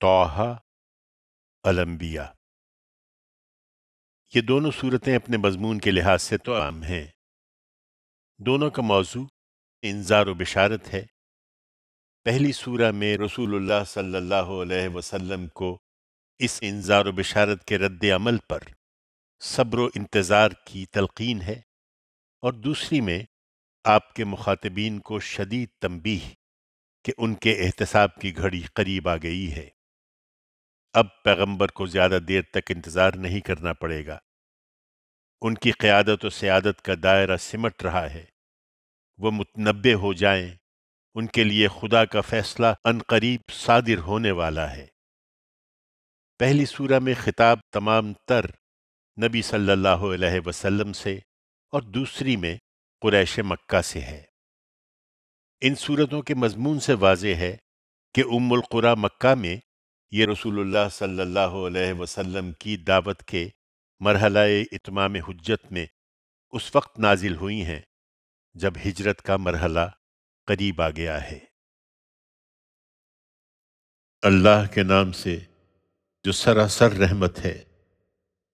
طٰہٰ، الانبیاء۔ یہ دونوں صورتیں اپنے مضمون کے لحاظ سے تو عام ہیں۔ دونوں کا موضوع انذار و بشارت ہے۔ پہلی سورہ میں رسول اللہ صلی اللہ علیہ وسلم کو اس انذار و بشارت کے رد عمل پر صبر و انتظار کی تلقین ہے، اور دوسری میں آپ کے مخاطبین کو شدید تنبیہ کہ ان کے احتساب کی گھڑی قریب آ گئی ہے۔ اب پیغمبر کو زیادہ دیر تک انتظار نہیں کرنا پڑے گا۔ ان کی قیادت و سیادت کا دائرہ سمٹ رہا ہے۔ وہ متنبع ہو جائیں، ان کے لیے خدا کا فیصلہ عنقریب صادر ہونے والا ہے۔ پہلی سورہ میں خطاب تمام تر نبی صلی اللہ علیہ وسلم سے اور دوسری میں قریش مکہ سے ہے۔ ان صورتوں کے مضمون سے واضح ہے کہ ام القریٰ مکہ میں یہ رسول اللہ صلی اللہ علیہ وسلم کی دعوت کے مرحلہ اتمام حجت میں اس وقت نازل ہوئی ہیں جب ہجرت کا مرحلہ قریب آ گیا ہے۔ اللہ کے نام سے جو سراسر رحمت ہے،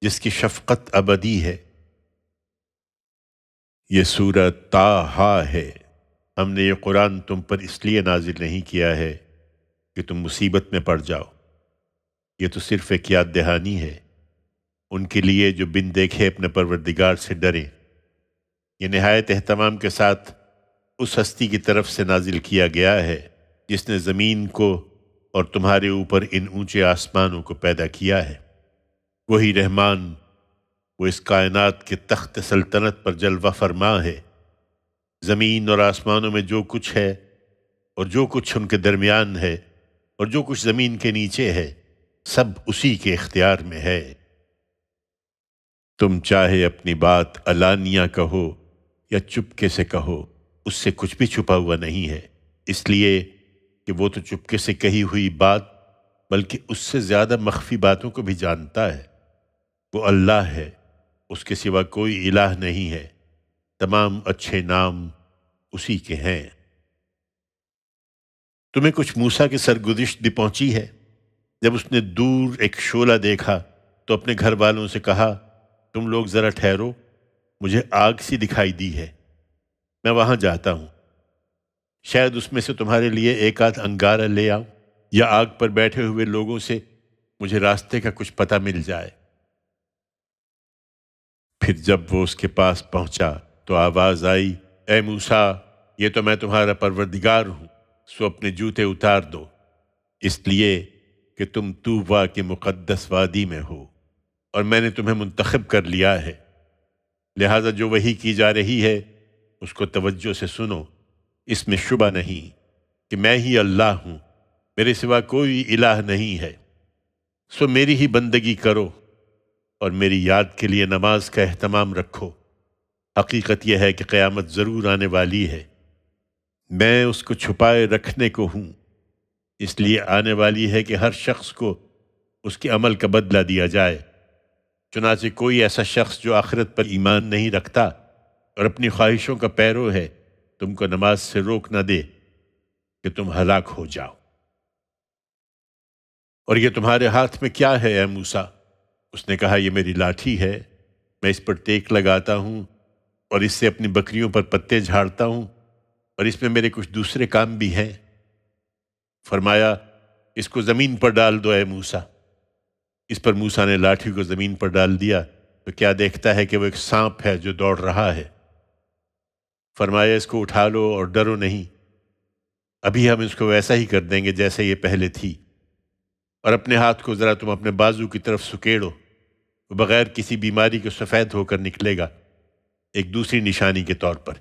جس کی شفقت ابدی ہے۔ یہ سورہ طٰہٰ ہے۔ ہم نے یہ قرآن تم پر اس لیے نازل نہیں کیا ہے کہ تم مصیبت میں پڑ جاؤ۔ یہ تو صرف ایک یاد دہانی ہے ان کے لیے جو بن دیکھے اپنے پروردگار سے ڈریں۔ یہ نہایت اہتمام کے ساتھ اس ہستی کی طرف سے نازل کیا گیا ہے جس نے زمین کو اور تمہارے اوپر ان اونچے آسمانوں کو پیدا کیا ہے۔ وہی رحمان، وہ اس کائنات کے تخت سلطنت پر جلوہ فرما ہے۔ زمین اور آسمانوں میں جو کچھ ہے اور جو کچھ ان کے درمیان ہے اور جو کچھ زمین کے نیچے ہے، سب اسی کے اختیار میں ہے۔ تم چاہے اپنی بات علانیہ کہو یا چپکے سے کہو، اس سے کچھ بھی چھپا ہوا نہیں ہے، اس لیے کہ وہ تو چپکے سے کہی ہوئی بات بلکہ اس سے زیادہ مخفی باتوں کو بھی جانتا ہے۔ وہ اللہ ہے، اس کے سوا کوئی الہ نہیں ہے، تمام اچھے نام اسی کے ہیں۔ تمہیں کچھ موسیٰ کی سرگزشت بھی پہنچی ہے جب اس نے دور ایک شعلہ دیکھا تو اپنے گھر والوں سے کہا، تم لوگ ذرا ٹھہرو، مجھے آگ سی دکھائی دی ہے، میں وہاں جاتا ہوں، شاید اس میں سے تمہارے لیے ایک آدھ انگارہ لے آؤں، یا آگ پر بیٹھے ہوئے لوگوں سے مجھے راستے کا کچھ پتہ مل جائے۔ پھر جب وہ اس کے پاس پہنچا تو آواز آئی، اے موسیٰ، یہ تو میں تمہارا پروردگار ہوں، سو اپنے جوتے اتار دو، اس لیے کہ تم طوبیٰ کی مقدس وادی میں ہو اور میں نے تمہیں منتخب کر لیا ہے، لہذا جو وحی کی جا رہی ہے اس کو توجہ سے سنو۔ اس میں شبہ نہیں کہ میں ہی اللہ ہوں، میرے سوا کوئی الہ نہیں ہے، سو میری ہی بندگی کرو اور میری یاد کے لیے نماز کا اہتمام رکھو۔ حقیقت یہ ہے کہ قیامت ضرور آنے والی ہے، میں اس کو چھپائے رکھنے کو ہوں، اس لیے آنے والی ہے کہ ہر شخص کو اس کے عمل کا بدلہ دیا جائے۔ چنانچہ کوئی ایسا شخص جو آخرت پر ایمان نہیں رکھتا اور اپنی خواہشوں کا پیرو ہے تم کو نماز سے روک نہ دے کہ تم ہلاک ہو جاؤ۔ اور یہ تمہارے ہاتھ میں کیا ہے اے موسیٰ؟ اس نے کہا، یہ میری لاٹھی ہے، میں اس پر ٹیک لگاتا ہوں اور اس سے اپنی بکریوں پر پتے جھاڑتا ہوں، اور اس میں میرے کچھ دوسرے کام بھی ہیں۔ فرمایا، اس کو زمین پر ڈال دو اے موسیٰ۔ اس پر موسیٰ نے لاٹھی کو زمین پر ڈال دیا تو کیا دیکھتا ہے کہ وہ ایک سانپ ہے جو دوڑ رہا ہے۔ فرمایا، اس کو اٹھا لو اور ڈرو نہیں، ابھی ہم اس کو ویسا ہی کر دیں گے جیسے یہ پہلے تھی، اور اپنے ہاتھ کو ذرا تم اپنے بازو کی طرف سکیڑو، وہ بغیر کسی بیماری کے سفید ہو کر نکلے گا، ایک دوسری نشانی کے طور پر۔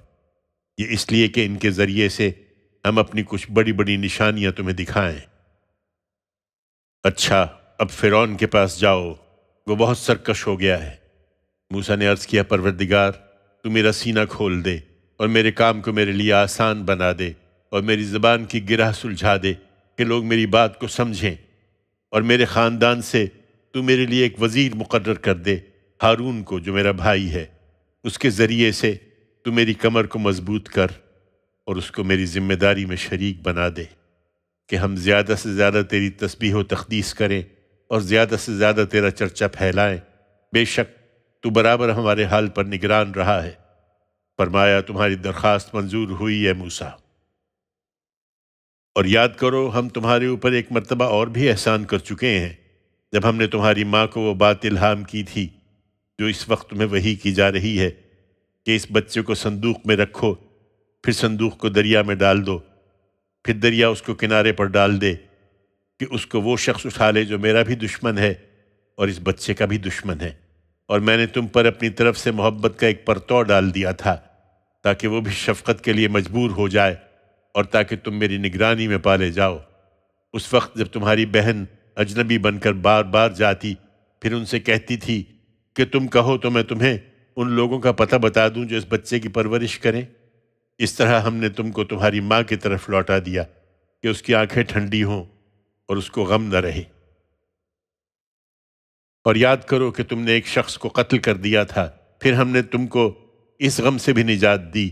یہ اس لیے کہ ان کے ذریعے سے ہم اپنی کچھ بڑی بڑی نشانیاں تمہیں دکھائیں۔ اچھا، اب فرعون کے پاس جاؤ، وہ بہت سرکش ہو گیا ہے۔ موسیٰ نے عرض کیا، پروردگار، تو میرا سینہ کھول دے اور میرے کام کو میرے لیے آسان بنا دے، اور میری زبان کی گرہ سلجھا دے کہ لوگ میری بات کو سمجھیں، اور میرے خاندان سے تو میرے لیے ایک وزیر مقرر کر دے، ہارون کو جو میرا بھائی ہے، اس کے ذریعے سے تو میری کمر کو مضبوط کر اور اس کو میری ذمہ داری میں شریک بنا دے۔ کہ ہم زیادہ سے زیادہ تیری تسبیح و تقدیس کریں اور زیادہ سے زیادہ تیرا چرچا پھیلائیں۔ بے شک تو برابر ہمارے حال پر نگران رہا ہے۔ فرمایا تمہاری درخواست منظور ہوئی ہے موسیٰ، اور یاد کرو ہم تمہارے اوپر ایک مرتبہ اور بھی احسان کر چکے ہیں، جب ہم نے تمہاری ماں کو وہ بات الہام کی تھی جو اس وقت تمہیں وحی کی جا رہی ہے کہ اس بچے کو صندوق میں رکھو، پھر صندوق کو دریا میں ڈال دو، پھر دریا اس کو کنارے پر ڈال دے کہ اس کو وہ شخص اٹھا لے جو میرا بھی دشمن ہے اور اس بچے کا بھی دشمن ہے۔ اور میں نے تم پر اپنی طرف سے محبت کا ایک پرتو ڈال دیا تھا تاکہ وہ بھی شفقت کے لیے مجبور ہو جائے اور تاکہ تم میری نگرانی میں پالے جاؤ۔ اس وقت جب تمہاری بہن اجنبی بن کر بار بار جاتی، پھر ان سے کہتی تھی کہ تم کہو تو میں تمہیں ان لوگوں کا پتہ بتا دوں جو اس بچے کی پرورش کریں۔ اس طرح ہم نے تم کو تمہاری ماں کی طرف لوٹا دیا کہ اس کی آنکھیں ٹھنڈی ہوں اور اس کو غم نہ رہے۔ اور یاد کرو کہ تم نے ایک شخص کو قتل کر دیا تھا، پھر ہم نے تم کو اس غم سے بھی نجات دی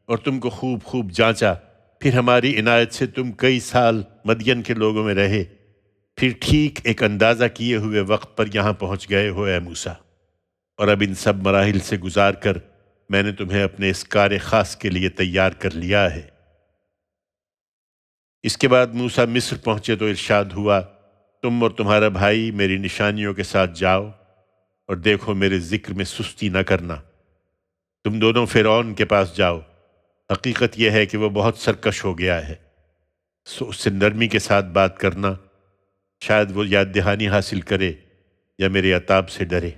اور تم کو خوب خوب جانچا، پھر ہماری عنایت سے تم کئی سال مدین کے لوگوں میں رہے، پھر ٹھیک ایک اندازہ کیے ہوئے وقت پر یہاں پہنچ گئے ہو اے موسیٰ۔ اور اب ان سب مراحل سے گزار کر میں نے تمہیں اپنے اس کار خاص کے لیے تیار کر لیا ہے۔ اس کے بعد موسیٰ مصر پہنچے تو ارشاد ہوا، تم اور تمہارا بھائی میری نشانیوں کے ساتھ جاؤ اور دیکھو میرے ذکر میں سستی نہ کرنا۔ تم دونوں فرعون کے پاس جاؤ، حقیقت یہ ہے کہ وہ بہت سرکش ہو گیا ہے، سو اس سے نرمی کے ساتھ بات کرنا، شاید وہ یاد دہانی حاصل کرے یا میرے عتاب سے ڈرے۔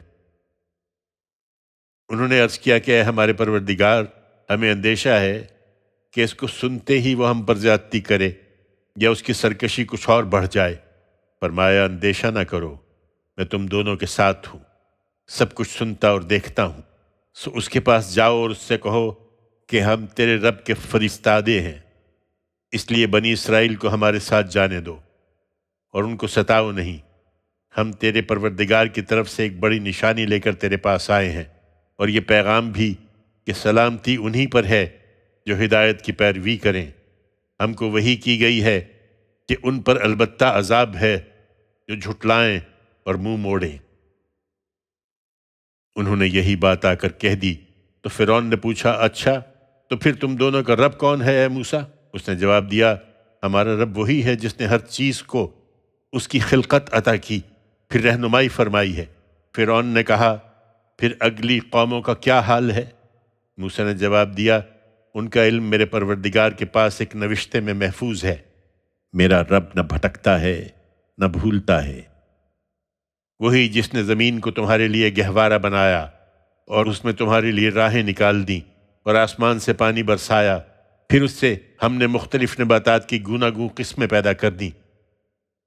انہوں نے عرض کیا کہ اے ہمارے پروردگار، ہمیں اندیشہ ہے کہ اس کو سنتے ہی وہ ہم پر زیادتی کرے یا اس کی سرکشی کچھ اور بڑھ جائے۔ فرمایا اندیشہ نہ کرو، میں تم دونوں کے ساتھ ہوں، سب کچھ سنتا اور دیکھتا ہوں۔ سو اس کے پاس جاؤ اور اس سے کہو کہ ہم تیرے رب کے فرستادے ہیں، اس لیے بنی اسرائیل کو ہمارے ساتھ جانے دو اور ان کو ستاؤ نہیں۔ ہم تیرے پروردگار کی طرف سے ایک بڑی نشانی لے کر تیرے پاس آئے ہیں، اور یہ پیغام بھی کہ سلامتی انہی پر ہے جو ہدایت کی پیروی کریں۔ ہم کو وحی کی گئی ہے کہ ان پر البتہ عذاب ہے جو جھٹلائیں اور منہ موڑیں۔ انہوں نے یہی بات آ کر کہہ دی تو فرعون نے پوچھا، اچھا تو پھر تم دونوں کا رب کون ہے اے موسیٰ؟ اس نے جواب دیا، ہمارا رب وہی ہے جس نے ہر چیز کو اس کی خلقت عطا کی، پھر رہنمائی فرمائی ہے۔ فرعون نے کہا، پھر اگلی قوموں کا کیا حال ہے؟ موسیٰ نے جواب دیا، ان کا علم میرے پروردگار کے پاس ایک نوشتے میں محفوظ ہے، میرا رب نہ بھٹکتا ہے نہ بھولتا ہے۔ وہی جس نے زمین کو تمہارے لیے گہوارہ بنایا اور اس میں تمہارے لیے راہیں نکال دیں اور آسمان سے پانی برسایا، پھر اس سے ہم نے مختلف نباتات کی گوناگوں قسمیں پیدا کر دیں،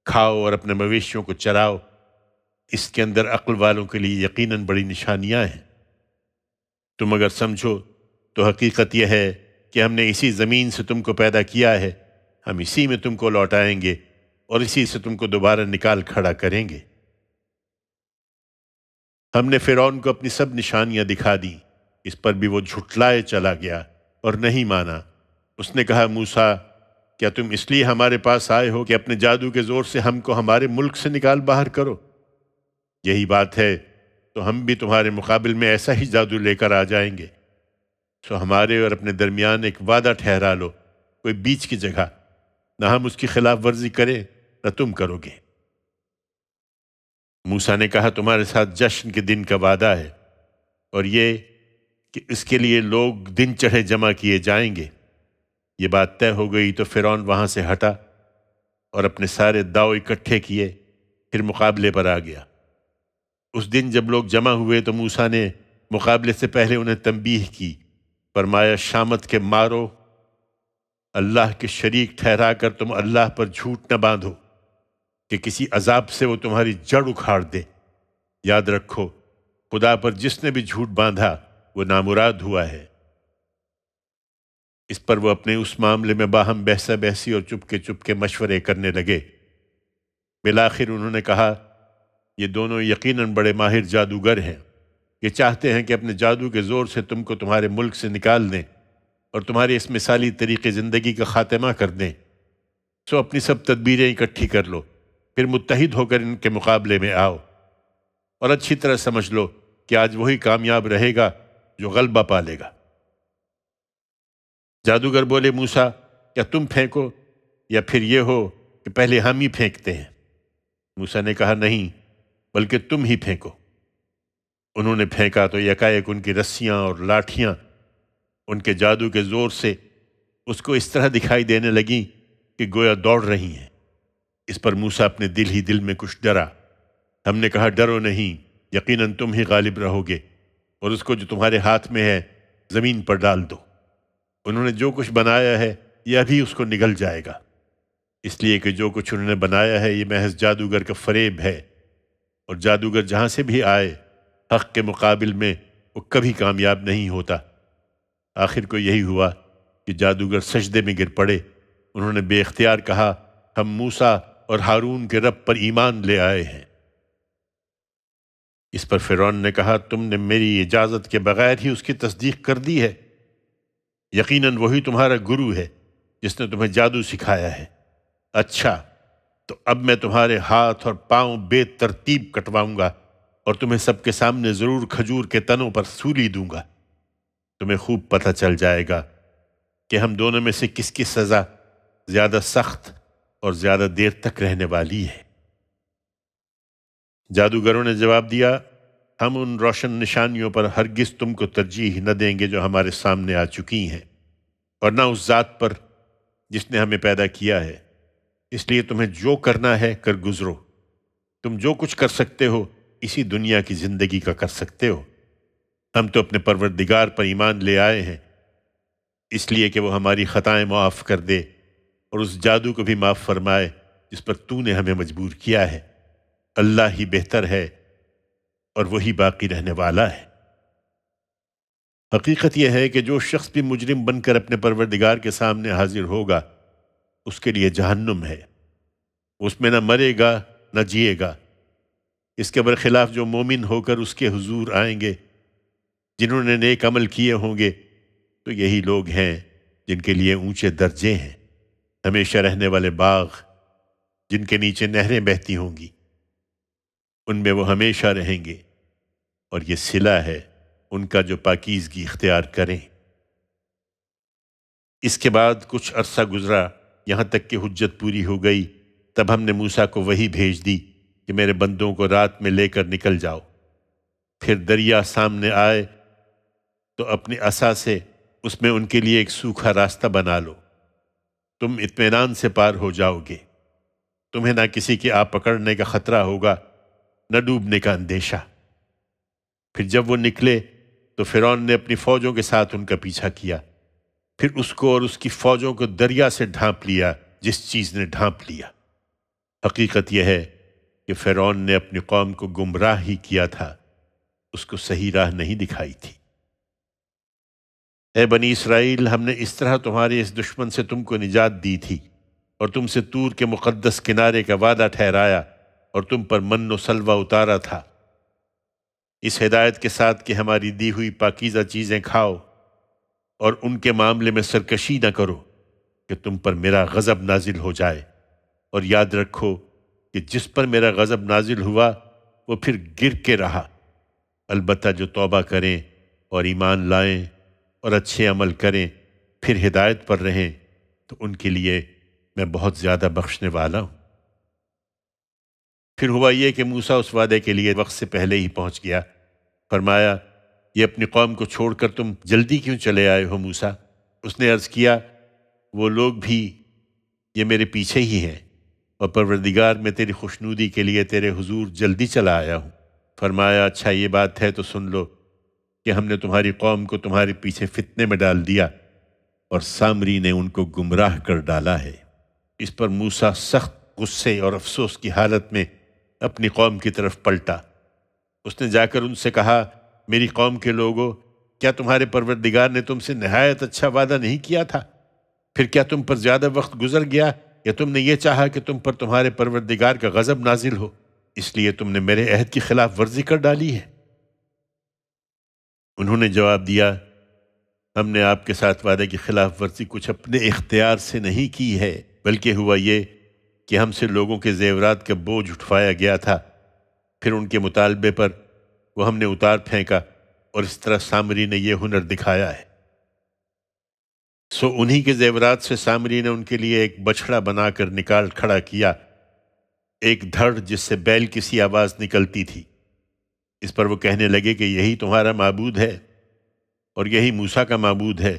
کھاؤ اور اپنے مویشیوں کو چراؤ، اس کے اندر عقل والوں کے لیے یقیناً بڑی نشانیاں ہیں۔ تم اگر سمجھو تو حقیقت یہ ہے کہ ہم نے اسی زمین سے تم کو پیدا کیا ہے، ہم اسی میں تم کو لوٹائیں گے اور اسی سے تم کو دوبارہ نکال کھڑا کریں گے۔ ہم نے فرعون کو اپنی سب نشانیاں دکھا دیں، اس پر بھی وہ جھٹلائے چلا گیا اور نہیں مانا۔ اس نے کہا، موسیٰ کیا تم اس لیے ہمارے پاس آئے ہو کہ اپنے جادو کے زور سے ہم کو ہمارے ملک سے نکال باہر کرو؟ یہی بات ہے تو ہم بھی تمہارے مقابل میں ایسا ہی جادو لے کر آ جائیں گے۔ سو ہمارے اور اپنے درمیان ایک وعدہ ٹھہرا لو، کوئی بیچ کی جگہ، نہ ہم اس کی خلاف ورزی کریں نہ تم کرو گے۔ موسیٰ نے کہا، تمہارے ساتھ جشن کے دن کا وعدہ ہے، اور یہ کہ اس کے لیے لوگ دن چڑھے جمع کیے جائیں گے۔ یہ بات طے ہو گئی تو فرعون وہاں سے ہٹا اور اپنے سارے داؤ اکٹھے کیے، پھر مقابلے پر آ گیا۔ اس دن جب لوگ جمع ہوئے تو موسیٰ نے مقابلے سے پہلے انہیں تنبیہ کی، فرمایا، شامت کے مارو، اللہ کے شریک ٹھہرا کر تم اللہ پر جھوٹ نہ باندھو کہ کسی عذاب سے وہ تمہاری جڑ اکھاڑ دے۔ یاد رکھو، خدا پر جس نے بھی جھوٹ باندھا وہ نامراد ہوا ہے۔ اس پر وہ اپنے اس معاملے میں باہم بحثہ بحثی اور چپ کے مشورے کرنے لگے۔ بالآخر انہوں نے کہا، یہ دونوں یقیناً بڑے ماہر جادوگر ہیں، یہ چاہتے ہیں کہ اپنے جادو کے زور سے تم کو تمہارے ملک سے نکال دیں اور تمہاری اس مثالی طریقے زندگی کا خاتمہ کر دیں۔ سو اپنی سب تدبیریں اکٹھی کر لو، پھر متحد ہو کر ان کے مقابلے میں آؤ، اور اچھی طرح سمجھ لو کہ آج وہی کامیاب رہے گا جو غلبہ پالے گا۔ جادوگر بولے، موسیٰ کیا تم پھینکو یا پھر یہ ہو کہ پہلے ہم ہی پھینکتے ہیں؟ موسیٰ نے کہا، نہیں، بلکہ تم ہی پھینکو۔ انہوں نے پھینکا تو یکایک ان کی رسیاں اور لاٹھیاں ان کے جادو کے زور سے اس کو اس طرح دکھائی دینے لگیں کہ گویا دوڑ رہی ہیں۔ اس پر موسیٰ اپنے دل ہی دل میں کچھ ڈرا۔ ہم نے کہا، ڈرو نہیں، یقیناً تم ہی غالب رہو گے، اور اس کو جو تمہارے ہاتھ میں ہے زمین پر ڈال دو۔ انہوں نے جو کچھ بنایا ہے یہ ابھی اس کو نگل جائے گا، اس لیے کہ جو کچھ انہوں نے بنایا ہے یہ محض جادوگر کا فریب ہے، اور جادوگر جہاں سے بھی آئے حق کے مقابل میں وہ کبھی کامیاب نہیں ہوتا۔ آخر کو یہی ہوا کہ جادوگر سجدے میں گر پڑے۔ انہوں نے بے اختیار کہا، ہم موسیٰ اور ہارون کے رب پر ایمان لے آئے ہیں۔ اس پر فرعون نے کہا، تم نے میری اجازت کے بغیر ہی اس کی تصدیق کر دی ہے؟ یقیناً وہی تمہارا گرو ہے جس نے تمہیں جادو سکھایا ہے۔ اچھا، تو اب میں تمہارے ہاتھ اور پاؤں بے ترتیب کٹواؤں گا، اور تمہیں سب کے سامنے ضرور کھجور کے تنوں پر سولی دوں گا۔ تمہیں خوب پتہ چل جائے گا کہ ہم دونوں میں سے کس کی سزا زیادہ سخت اور زیادہ دیر تک رہنے والی ہے۔ جادوگروں نے جواب دیا، ہم ان روشن نشانیوں پر ہرگز تم کو ترجیح نہ دیں گے جو ہمارے سامنے آ چکی ہیں، اور نہ اس ذات پر جس نے ہمیں پیدا کیا ہے۔ اس لیے تمہیں جو کرنا ہے کر گزرو۔ تم جو کچھ کر سکتے ہو اسی دنیا کی زندگی کا کر سکتے ہو۔ ہم تو اپنے پروردگار پر ایمان لے آئے ہیں، اس لیے کہ وہ ہماری خطائیں معاف کر دے اور اس جادو کو بھی معاف فرمائے جس پر تو نے ہمیں مجبور کیا ہے۔ اللہ ہی بہتر ہے اور وہی باقی رہنے والا ہے۔ حقیقت یہ ہے کہ جو شخص بھی مجرم بن کر اپنے پروردگار کے سامنے حاضر ہوگا اس کے لیے جہنم ہے، اس میں نہ مرے گا نہ جیے گا۔ اس کے برخلاف جو مومن ہو کر اس کے حضور آئیں گے، جنہوں نے نیک عمل کیے ہوں گے، تو یہی لوگ ہیں جن کے لیے اونچے درجے ہیں، ہمیشہ رہنے والے باغ جن کے نیچے نہریں بہتی ہوں گی، ان میں وہ ہمیشہ رہیں گے، اور یہ صلہ ہے ان کا جو پاکیزگی اختیار کریں۔ اس کے بعد کچھ عرصہ گزرا، یہاں تک کہ حجت پوری ہو گئی۔ تب ہم نے موسیٰ کو وحی بھیج دی کہ میرے بندوں کو رات میں لے کر نکل جاؤ، پھر دریا سامنے آئے تو اپنی عصا سے اس میں ان کے لیے ایک سوکھا راستہ بنا لو، تم اطمینان سے پار ہو جاؤ گے، تمہیں نہ کسی کے آ پکڑنے کا خطرہ ہوگا نہ ڈوبنے کا اندیشہ۔ پھر جب وہ نکلے تو فرعون نے اپنی فوجوں کے ساتھ ان کا پیچھا کیا، پھر اس کو اور اس کی فوجوں کو دریا سے ڈھانپ لیا جس چیز نے ڈھانپ لیا۔ حقیقت یہ ہے کہ فرعون نے اپنی قوم کو گمراہ ہی کیا تھا، اس کو صحیح راہ نہیں دکھائی تھی۔ اے بنی اسرائیل، ہم نے اس طرح تمہارے اس دشمن سے تم کو نجات دی تھی، اور تم سے طور کے مقدس کنارے کا وعدہ ٹھہرایا، اور تم پر من و سلوہ اتارا تھا، اس ہدایت کے ساتھ کہ ہماری دی ہوئی پاکیزہ چیزیں کھاؤ اور ان کے معاملے میں سرکشی نہ کرو کہ تم پر میرا غضب نازل ہو جائے۔ اور یاد رکھو کہ جس پر میرا غضب نازل ہوا وہ پھر گر کے رہا، البتہ جو توبہ کریں اور ایمان لائیں اور اچھے عمل کریں پھر ہدایت پر رہیں تو ان کے لیے میں بہت زیادہ بخشنے والا ہوں۔ پھر ہوا یہ کہ موسیٰ اس وعدے کے لیے وقت سے پہلے ہی پہنچ گیا۔ فرمایا، یہ اپنی قوم کو چھوڑ کر تم جلدی کیوں چلے آئے ہو موسیٰ؟ اس نے عرض کیا، وہ لوگ بھی یہ میرے پیچھے ہی ہیں، اور پروردگار میں تیری خوشنودی کے لیے تیرے حضور جلدی چلا آیا ہوں۔ فرمایا، اچھا یہ بات ہے تو سن لو کہ ہم نے تمہاری قوم کو تمہارے پیچھے فتنے میں ڈال دیا، اور سامری نے ان کو گمراہ کر ڈالا ہے۔ اس پر موسیٰ سخت غصے اور افسوس کی حالت میں اپنی قوم کی طرف پلٹا۔ اس نے جا کر ان سے کہا، میری قوم کے لوگوں، کیا تمہارے پروردگار نے تم سے نہایت اچھا وعدہ نہیں کیا تھا؟ پھر کیا تم پر زیادہ وقت گزر گیا یا تم نے یہ چاہا کہ تم پر تمہارے پروردگار کا غضب نازل ہو، اس لیے تم نے میرے عہد کی خلاف ورزی کر ڈالی ہے؟ انہوں نے جواب دیا، ہم نے آپ کے ساتھ وعدے کی خلاف ورزی کچھ اپنے اختیار سے نہیں کی ہے، بلکہ ہوا یہ کہ ہم سے لوگوں کے زیورات کا بوجھ اٹھوایا گیا تھا، پھر ان کے مطالبے پر وہ ہم نے اتار پھینکا، اور اس طرح سامری نے یہ ہنر دکھایا ہے۔ سو انہی کے زیورات سے سامری نے ان کے لیے ایک بچھڑا بنا کر نکال کھڑا کیا، ایک دھڑ جس سے بیل کی سی آواز نکلتی تھی۔ اس پر وہ کہنے لگے کہ یہی تمہارا معبود ہے اور یہی موسیٰ کا معبود ہے،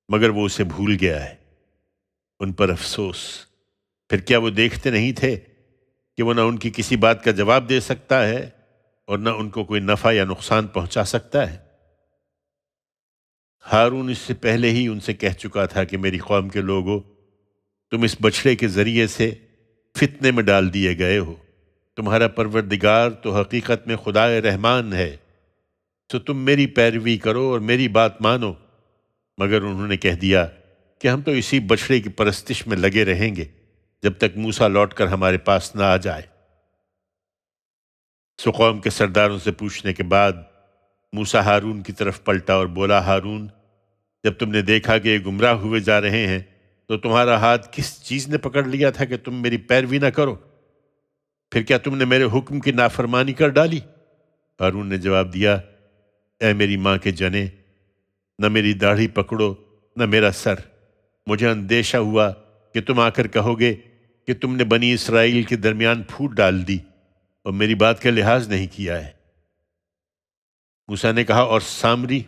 مگر وہ اسے بھول گیا ہے۔ ان پر افسوس، پھر کیا وہ دیکھتے نہیں تھے کہ وہ نہ ان کی کسی بات کا جواب دے سکتا ہے اور نہ ان کو کوئی نفع یا نقصان پہنچا سکتا ہے؟ ہارون اس سے پہلے ہی ان سے کہہ چکا تھا کہ میری قوم کے لوگوں، تم اس بچھڑے کے ذریعے سے فتنے میں ڈال دیے گئے ہو۔ تمہارا پروردگار تو حقیقت میں خدائے رحمان ہے، تو تم میری پیروی کرو اور میری بات مانو۔ مگر انہوں نے کہہ دیا کہ ہم تو اسی بچھڑے کی پرستش میں لگے رہیں گے جب تک موسیٰ لوٹ کر ہمارے پاس نہ آ جائے۔ سو قوم کے سرداروں سے پوچھنے کے بعد موسیٰ ہارون کی طرف پلٹا اور بولا، ہارون، جب تم نے دیکھا کہ یہ گمراہ ہوئے جا رہے ہیں تو تمہارا ہاتھ کس چیز نے پکڑ لیا تھا کہ تم میری پیروی نہ کرو؟ پھر کیا تم نے میرے حکم کی نافرمانی کر ڈالی؟ ہارون نے جواب دیا، اے میری ماں کے جنے، نہ میری داڑھی پکڑو نہ میرا سر۔ مجھے اندیشہ ہوا کہ تم آ کر کہو گے کہ تم نے بنی اسرائیل کے درمیان پھوٹ ڈال دی اور میری بات کا لحاظ نہیں کیا ہے۔ موسیٰ نے کہا، اور سامری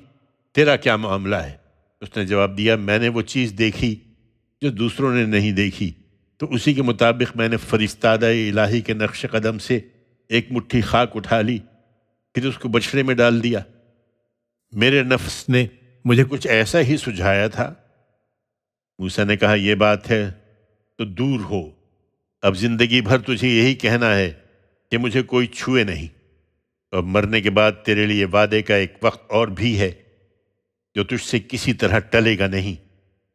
تیرا کیا معاملہ ہے؟ اس نے جواب دیا، میں نے وہ چیز دیکھی جو دوسروں نے نہیں دیکھی، تو اسی کے مطابق میں نے فرستادہ الہی کے نقش قدم سے ایک مٹھی خاک اٹھا لی، پھر اس کو بچھڑے میں ڈال دیا۔ میرے نفس نے مجھے کچھ ایسا ہی سجھایا تھا۔ موسیٰ نے کہا، یہ بات ہے تو دور ہو، اب زندگی بھر تجھے یہی کہنا ہے کہ مجھے کوئی چھوئے نہیں، اور مرنے کے بعد تیرے لیے وعدے کا ایک وقت اور بھی ہے جو تجھ سے کسی طرح ٹلے گا نہیں۔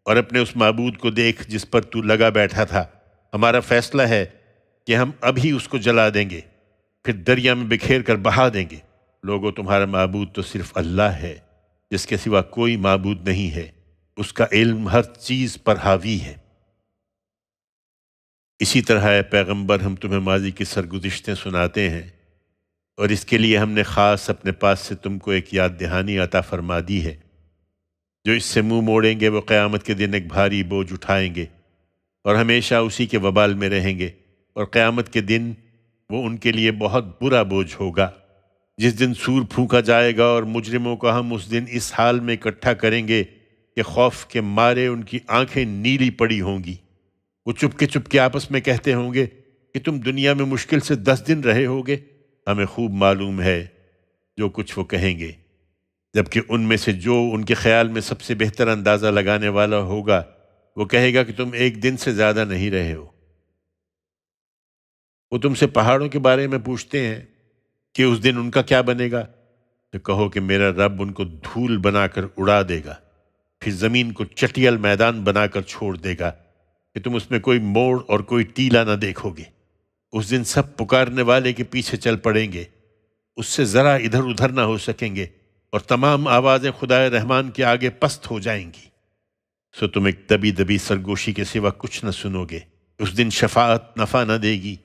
اور اپنے اس معبود کو دیکھ جس پر تو لگا بیٹھا تھا، ہمارا فیصلہ ہے کہ ہم ابھی اس کو جلا دیں گے، پھر دریا میں بکھیر کر بہا دیں گے۔ لوگوں، تمہارا معبود تو صرف اللہ ہے، جس کے سوا کوئی معبود نہیں ہے، اس کا علم ہر چیز پر حاوی ہے۔ اسی طرح اے پیغمبر، ہم تمہیں ماضی کی سرگزشتیں سناتے ہیں، اور اس کے لیے ہم نے خاص اپنے پاس سے تم کو ایک یاد دہانی عطا فرما دی ہے۔ جو اس سے منہ موڑیں گے وہ قیامت کے دن ایک بھاری بوجھ اٹھائیں گے اور ہمیشہ اسی کے وبال میں رہیں گے، اور قیامت کے دن وہ ان کے لیے بہت برا بوجھ ہوگا۔ جس دن سور پھونکا جائے گا اور مجرموں کو ہم اس دن اس حال میں اکٹھا کریں گے کہ خوف کے مارے ان کی آنکھیں نیلی پڑی ہوں گی۔ وہ چپ کے آپس میں کہتے ہوں گے کہ تم دنیا میں مشکل سے 10 دن رہے ہوگے۔ ہمیں خوب معلوم ہے جو کچھ وہ کہیں گے، جبکہ ان میں سے جو ان کے خیال میں سب سے بہتر اندازہ لگانے والا ہوگا وہ کہے گا کہ تم 1 دن سے زیادہ نہیں رہے ہو۔ وہ تم سے پہاڑوں کے بارے میں پوچھتے ہیں کہ اس دن ان کا کیا بنے گا، تو کہو کہ میرا رب ان کو دھول بنا کر اڑا دے گا، پھر زمین کو چٹیل میدان بنا کر چھوڑ دے گا کہ تم اس میں کوئی موڑ اور کوئی ٹیلا نہ دیکھو گے۔ اس دن سب پکارنے والے کے پیچھے چل پڑیں گے، اس سے ذرا ادھر ادھر نہ ہو سکیں گے، اور تمام آوازیں خدائے رحمان کے آگے پست ہو جائیں گی۔ سو تم ایک دبی دبی سرگوشی کے سوا کچھ نہ سنو گے۔ اس دن شفاعت نفع نہ دے گی،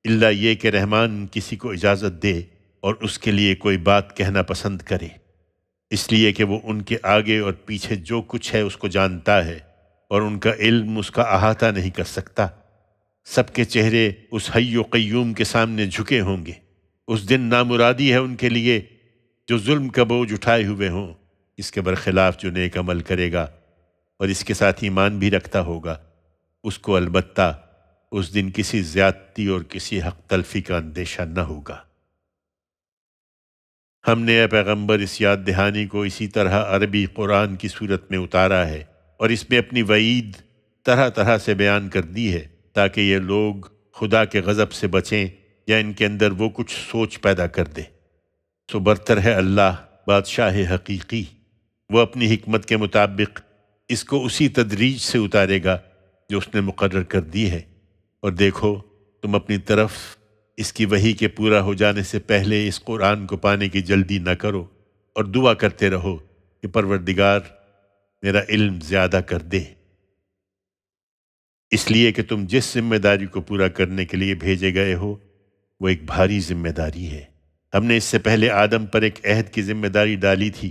الا یہ کہ رحمان کسی کو اجازت دے اور اس کے لیے کوئی بات کہنا پسند کرے، اس لیے کہ وہ ان کے آگے اور پیچھے جو کچھ ہے اس کو جانتا ہے، اور ان کا علم اس کا احاطہ نہیں کر سکتا۔ سب کے چہرے اس حی و قیوم کے سامنے جھکے ہوں گے۔ اس دن نامرادی ہے ان کے لیے جو ظلم کا بوجھ اٹھائے ہوئے ہوں، اس کے برخلاف جو نیک عمل کرے گا اور اس کے ساتھ ایمان بھی رکھتا ہوگا، اس کو البتہ اس دن کسی زیادتی اور کسی حق تلفی کا اندیشہ نہ ہوگا۔ ہم نے اے پیغمبر اس یاد دہانی کو اسی طرح عربی قرآن کی صورت میں اتارا ہے، اور اس میں اپنی وعید طرح طرح سے بیان کر دی ہے تاکہ یہ لوگ خدا کے غضب سے بچیں یا ان کے اندر وہ کچھ سوچ پیدا کر دے۔ سو برتر ہے اللہ بادشاہ حقیقی، وہ اپنی حکمت کے مطابق اس کو اسی تدریج سے اتارے گا جو اس نے مقرر کر دی ہے۔ اور دیکھو، تم اپنی طرف اس کی وحی کے پورا ہو جانے سے پہلے اس قرآن کو پانے کی جلدی نہ کرو، اور دعا کرتے رہو کہ پروردگار میرا علم زیادہ کر دے۔ اس لیے کہ تم جس ذمہ داری کو پورا کرنے کے لیے بھیجے گئے ہو وہ ایک بھاری ذمہ داری ہے۔ ہم نے اس سے پہلے آدم پر ایک عہد کی ذمہ داری ڈالی تھی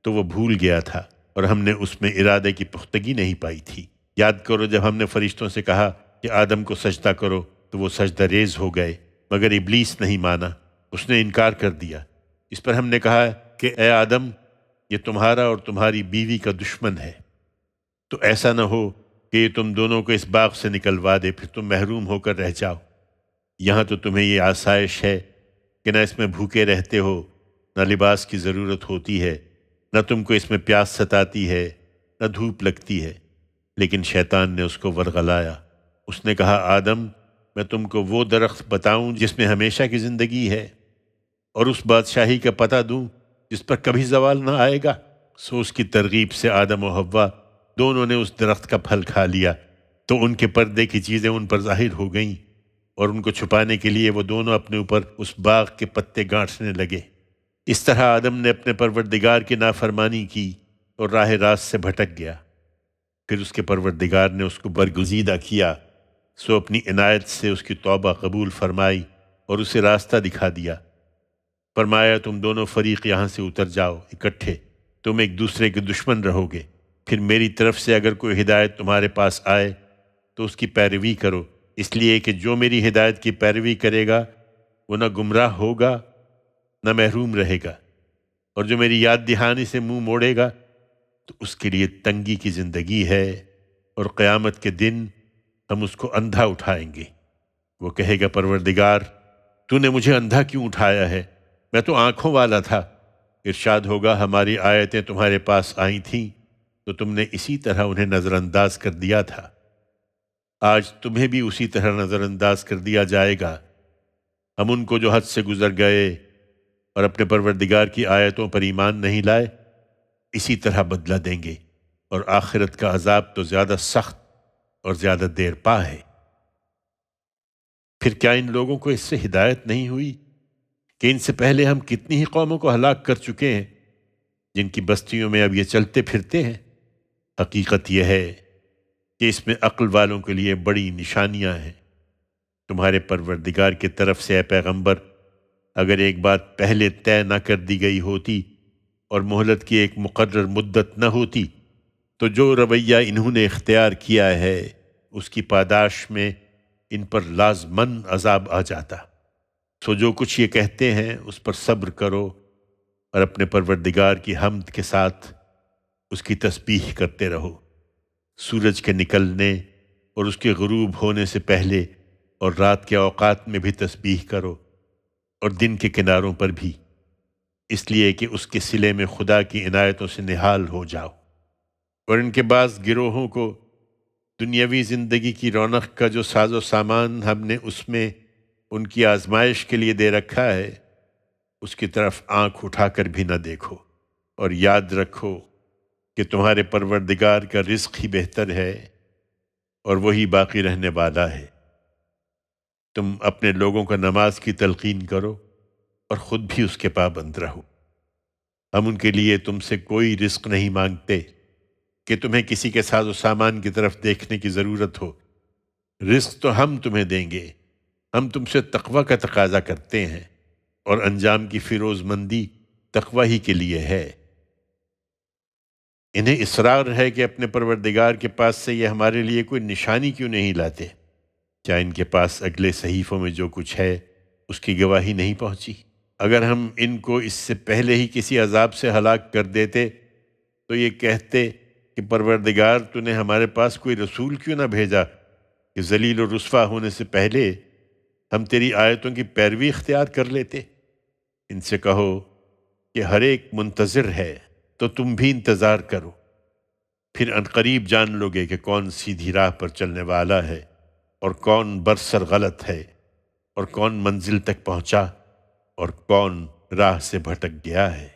تو وہ بھول گیا تھا اور ہم نے اس میں ارادے کی پختگی نہیں پائی تھی۔ یاد کرو جب ہم نے فرشتوں سے کہا کہ آدم کو سجدہ کرو تو وہ سجدہ ریز ہو گئے، مگر ابلیس نہیں مانا، اس نے انکار کر دیا۔ اس پر ہم نے کہا کہ اے آدم، یہ تمہارا اور تمہاری بیوی کا دشمن ہے، تو ایسا نہ ہو کہ یہ تم دونوں کو اس باغ سے نکلوا دے، پھر تم محروم ہو کر رہ جاؤ۔ یہاں تو تمہیں یہ آسائش ہے کہ نہ اس میں بھوکے رہتے ہو، نہ لباس کی ضرورت ہوتی ہے، نہ تم کو اس میں پیاس ستاتی ہے، نہ دھوپ لگتی ہے۔ لیکن شیطان نے اس کو ورغلایا۔ اس نے کہا آدم، میں تم کو وہ درخت بتاؤں جس میں ہمیشہ کی زندگی ہے، اور اس بادشاہی کا پتہ دوں جس پر کبھی زوال نہ آئے گا؟ سو اس کی ترغیب سے آدم و حوا دونوں نے اس درخت کا پھل کھا لیا، تو ان کے پردے کی چیزیں ان پر ظاہر ہو گئیں، اور ان کو چھپانے کے لیے وہ دونوں اپنے اوپر اس باغ کے پتے گانٹنے لگے۔ اس طرح آدم نے اپنے پروردگار کی نافرمانی کی اور راہ راست سے بھٹک گیا۔ پھر اس کے پروردگار نے اس کو برگزیدہ کیا، سو اپنی عنایت سے اس کی توبہ قبول فرمائی اور اسے راستہ دکھا دیا۔ فرمایا تم دونوں فریق یہاں سے اتر جاؤ اکٹھے، تم ایک دوسرے کے دشمن رہو گے۔ پھر میری طرف سے اگر کوئی ہدایت تمہارے پاس آئے تو اس کی پیروی کرو، اس لیے کہ جو میری ہدایت کی پیروی کرے گا وہ نہ گمراہ ہوگا نہ محروم رہے گا، اور جو میری یاد دہانی سے منہ موڑے گا تو اس کے لیے تنگی کی زندگی ہے، اور قیامت کے دن ہم اس کو اندھا اٹھائیں گے۔ وہ کہے گا پروردگار، تو نے مجھے اندھا کیوں اٹھایا ہے؟ میں تو آنکھوں والا تھا۔ ارشاد ہوگا ہماری آیتیں تمہارے پاس آئی تھیں تو تم نے اسی طرح انہیں نظر انداز کر دیا تھا، آج تمہیں بھی اسی طرح نظر انداز کر دیا جائے گا۔ ہم ان کو جو حد سے گزر گئے اور اپنے پروردگار کی آیتوں پر ایمان نہیں لائے اسی طرح بدلہ دیں گے، اور آخرت کا عذاب تو زیادہ سخت اور زیادہ دیر پا ہے۔ پھر کیا ان لوگوں کو اس سے ہدایت نہیں ہوئی کہ ان سے پہلے ہم کتنی ہی قوموں کو ہلاک کر چکے ہیں جن کی بستیوں میں اب یہ چلتے پھرتے ہیں؟ حقیقت یہ ہے کہ اس میں عقل والوں کے لیے بڑی نشانیاں ہیں۔ تمہارے پروردگار کی طرف سے اے پیغمبر، اگر ایک بات پہلے طے نہ کر دی گئی ہوتی اور مہلت کی ایک مقرر مدت نہ ہوتی تو جو رویہ انہوں نے اختیار کیا ہے اس کی پاداش میں ان پر لازماً عذاب آ جاتا۔ سو جو کچھ یہ کہتے ہیں اس پر صبر کرو اور اپنے پروردگار کی حمد کے ساتھ اس کی تسبیح کرتے رہو۔ سورج کے نکلنے اور اس کے غروب ہونے سے پہلے اور رات کے اوقات میں بھی تسبیح کرو، اور دن کے کناروں پر بھی، اس لیے کہ اس کے صلے میں خدا کی عنایتوں سے نہال ہو جاؤ۔ اور ان کے بعض گروہوں کو دنیاوی زندگی کی رونق کا جو ساز و سامان ہم نے اس میں ان کی آزمائش کے لیے دے رکھا ہے اس کی طرف آنکھ اٹھا کر بھی نہ دیکھو، اور یاد رکھو کہ تمہارے پروردگار کا رزق ہی بہتر ہے اور وہی باقی رہنے والا ہے۔ تم اپنے لوگوں کو نماز کی تلقین کرو اور خود بھی اس کے پابند رہو۔ ہم ان کے لیے تم سے کوئی رزق نہیں مانگتے کہ تمہیں کسی کے ساز و سامان کی طرف دیکھنے کی ضرورت ہو۔ رزق تو ہم تمہیں دیں گے، ہم تم سے تقوی کا تقاضا کرتے ہیں، اور انجام کی فیروز مندی تقوی ہی کے لیے ہے۔ انہیں اصرار ہے کہ اپنے پروردگار کے پاس سے یہ ہمارے لیے کوئی نشانی کیوں نہیں لاتے؟ کیا ان کے پاس اگلے صحیفوں میں جو کچھ ہے اس کی گواہی نہیں پہنچی؟ اگر ہم ان کو اس سے پہلے ہی کسی عذاب سے ہلاک کر دیتے تو یہ کہتے کہ پروردگار تو نے ہمارے پاس کوئی رسول کیوں نہ بھیجا کہ ذلیل و رسوا ہونے سے پہلے ہم تیری آیتوں کی پیروی اختیار کر لیتے۔ ان سے کہو کہ ہر ایک منتظر ہے تو تم بھی انتظار کرو، پھر عنقریب جان لو گے کہ کون سیدھی راہ پر چلنے والا ہے اور کون برسر غلط ہے، اور کون منزل تک پہنچا اور کون راہ سے بھٹک گیا ہے۔